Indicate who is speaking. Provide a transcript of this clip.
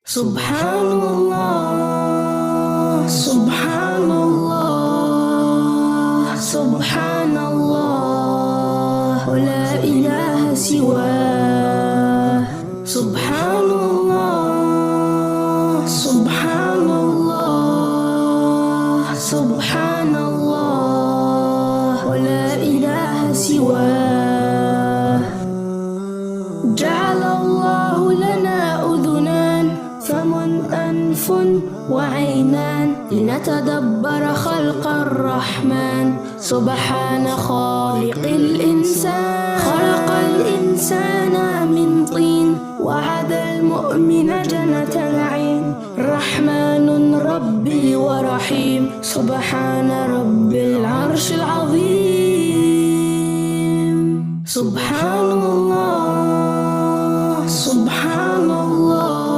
Speaker 1: سبحان الله سبحان الله سبحان الله ولا إله سواه. سبحان الله سبحان الله سبحان الله ولا إله سواه. جعل الله لنا أذنان فم أنف وعينان لنتدبر خلق الرحمن. سبحان خالق الإنسان خلق الإنسان من طين وعد المؤمن جنة العين. رحمن ربي ورحيم سبحان رب العرش العظيم. سبحان الله